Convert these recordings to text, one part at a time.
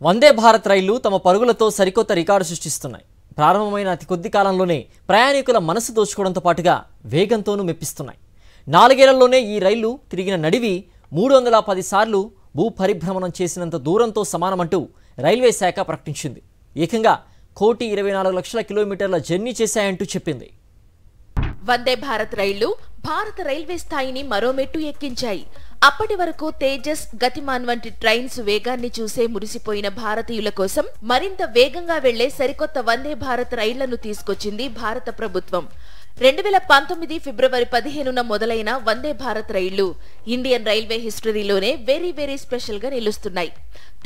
వందే భారత్ రైళ్లు తమ పరుగులతో సరికొత్త రికార్డు సృష్టిస్తున్నాయి. ప్రారంభమైన అతి కొద్ది కాలంలోనే ప్రయాణికుల మనసు దోచుకోవడంతో పాటుగా వేగంతోనూ మెప్పిస్తున్నాయి. 4 ఏళ్లలోనే ఈ రైళ్లు తిరిగిన నడివి 310 సార్లు భూ పరిభ్రమణం చేసినంత దూరంతో సమానమంటూ రైల్వే శాఖ ప్రకటించింది. ఏకంగా 1,24,00,000 కిలోమీటర్ల జర్నీ చేశాయంటూ చెప్పింది. వందే భారత్ రైళ్లు భారత రైల్వే స్థాయిని మరో మెట్టు ఎక్కించాయి. అప్పటి వరకు తేజస్, గతిమాన్ వంటి ట్రైన్స్ వేగాన్ని చూసే మురిసిపోయిన భారతీయుల కోసం మరింత వేగంగా వెళ్లే సరికొత్త వందే భారత్ రైళ్లను తీసుకొచ్చింది భారత ప్రభుత్వం. 2019 ఫిబ్రవరి 15న మొదలైన వందే భారత్ రైళ్లు ఇండియన్ రైల్వే హిస్టరీలోనే వెరీ స్పెషల్ గా నిలుస్తున్నాయి.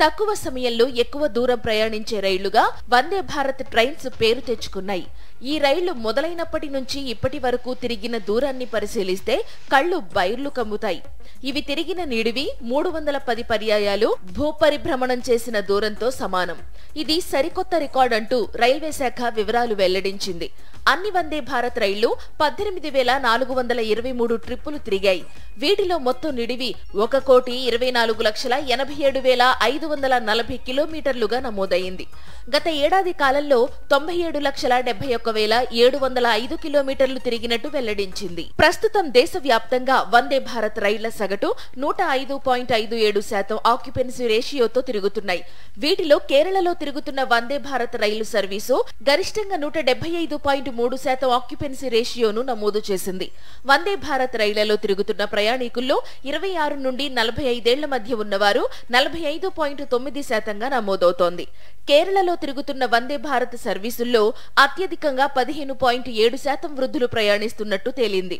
తక్కువ సమయంలో ఎక్కువ దూరం ప్రయాణించే రైళ్లుగా వందే భారత్ ట్రైన్స్ పేరు తెచ్చుకున్నాయి. ఈ రైళ్లు మొదలైనప్పటి నుంచి ఇప్పటి వరకు తిరిగిన దూరాన్ని పరిశీలిస్తే కళ్లు బైర్లు కమ్ముతాయి. ఇవి తిరిగిన నిడివి 310 పర్యాయాలు భూపరిభ్రమణం చేసిన దూరంతో సమానం. ఇది సరికొత్త రికార్డ్ అంటూ రైల్వే శాఖ వివరాలు వెల్లడించింది. అన్ని వందే భారత్ రైళ్లు 18,423 ట్రిప్పులు తిరిగాయి. వీటిలో మొత్తం నిడివి 1,24,87,540 కిలోమీటర్లుగా నమోదైంది. గత ఏడాది కాలంలో 97,71,705 కిలోమీటర్లు తిరిగినట్టు వెల్లడించింది. ప్రస్తుతం దేశవ్యాప్తంగా వందే భారత్ రైళ్ల సగటు 105.57% ఆక్యుపెన్సీ రేషియోతో తిరుగుతున్నాయి. వీటిలో కేరళలో తిరుగుతున్న వందే భారత్ రైలు సర్వీసు గరిష్టంగా 175.3% ఆక్యుపెన్సీ రేషియోను నమోదు చేసింది. వందే భారత్ రైళ్లలో తిరుగుతున్న ప్రయాణికుల్లో 26 నుండి 45 ఏళ్ల మధ్య ఉన్నవారు 45.9%గా నమోదవుతోంది. కేరళలో తిరుగుతున్న వందే భారత్ సర్వీసుల్లో అత్యధికంగా 15.7% వృద్ధులు ప్రయాణిస్తున్నట్టు తేలింది.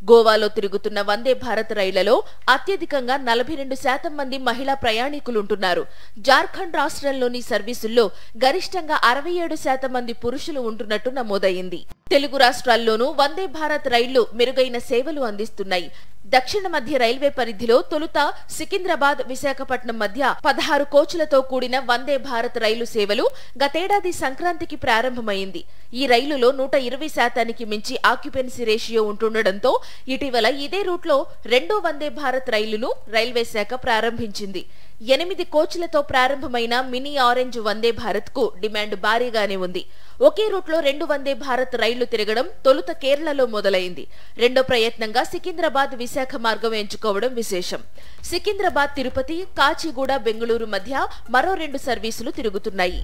గోవాలో తిరుగుతున్న వందే భారత్ రైళ్లలో అత్యధికంగా 42% మంది మహిళా ప్రయాణికులుంటున్నారు. జార్ఖండ్ రాష్ట్రంలోని సర్వీసుల్లో గరిష్టంగా 67% మంది పురుషులు ఉంటున్నట్టు నమోదైంది. తెలుగు రాష్ట్రాల్లోనూ వందే భారత్ రైళ్లు మెరుగైన సేవలు అందిస్తున్నాయి. దక్షిణ మధ్య రైల్వే పరిధిలో తొలుత సికింద్రాబాద్, విశాఖపట్నం మధ్య 16 కోచ్లతో కూడిన వందే భారత్ రైలు సేవలు గతేడాది సంక్రాంతికి ప్రారంభమైంది. ఈ రైలులో 120% మించి ఆక్యుపెన్సీ రేషియో ఉంటుండటంతో ఇటీవల ఇదే రూట్లో రెండో వందే భారత్ రైలును రైల్వే శాఖ ప్రారంభించింది. 8 కోచ్లతో ప్రారంభమైన మినీ ఆరెంజ్ వందే భారత్ కు డిమాండ్ భారీగానే ఉంది. ఒకే రూట్లో 2 వందే భారత్ రైళ్లు తిరగడం తొలుత కేరళలో మొదలైంది. రెండో ప్రయత్నంగా సికింద్రాబాద్, విశాఖ మార్గం ఎంచుకోవడం విశేషం. సికింద్రాబాద్, తిరుపతి, కాచిగూడ, బెంగళూరు మధ్య మరో 2 సర్వీసులు తిరుగుతున్నాయి.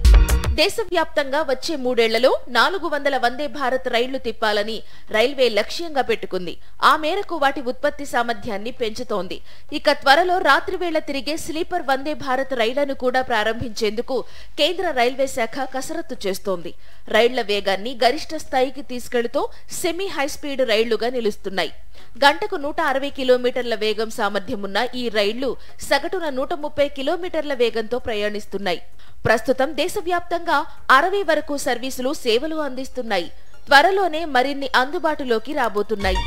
దేశవ్యాప్తంగా వచ్చే 3 ఏళ్లలో 400 వందే భారత్ రైళ్లు తిప్పాలని రైల్వే లక్ష్యంగా పెట్టుకుంది. ఆ మేరకు వాటి ఉత్పత్తి సామర్థ్యాన్ని పెంచుతోంది. ఇక త్వరలో రాత్రివేళ తిరిగే స్లీపర్ వందే భారత్ రైళ్లను కూడా ప్రారంభించేందుకు కేంద్ర రైల్వే శాఖ కసరత్తు చేస్తోంది. రైళ్ల వేగాన్ని గరిష్ట స్థాయికి తీసుకెళ్తూ సెమీ హైస్పీడ్ రైళ్లుగా నిలుస్తున్నాయి. గంటకు 160 కిలోమీటర్ల వేగం సామర్థ్యం ఉన్న ఈ రైళ్లు సగటున 130 కిలోమీటర్ల వేగంతో ప్రయాణిస్తున్నాయి. ప్రస్తుతం దేశవ్యాప్తంగా 60 వరకు సర్వీసులు సేవలు అందిస్తున్నాయి. త్వరలోనే మరిన్ని అందుబాటులోకి రాబోతున్నాయి.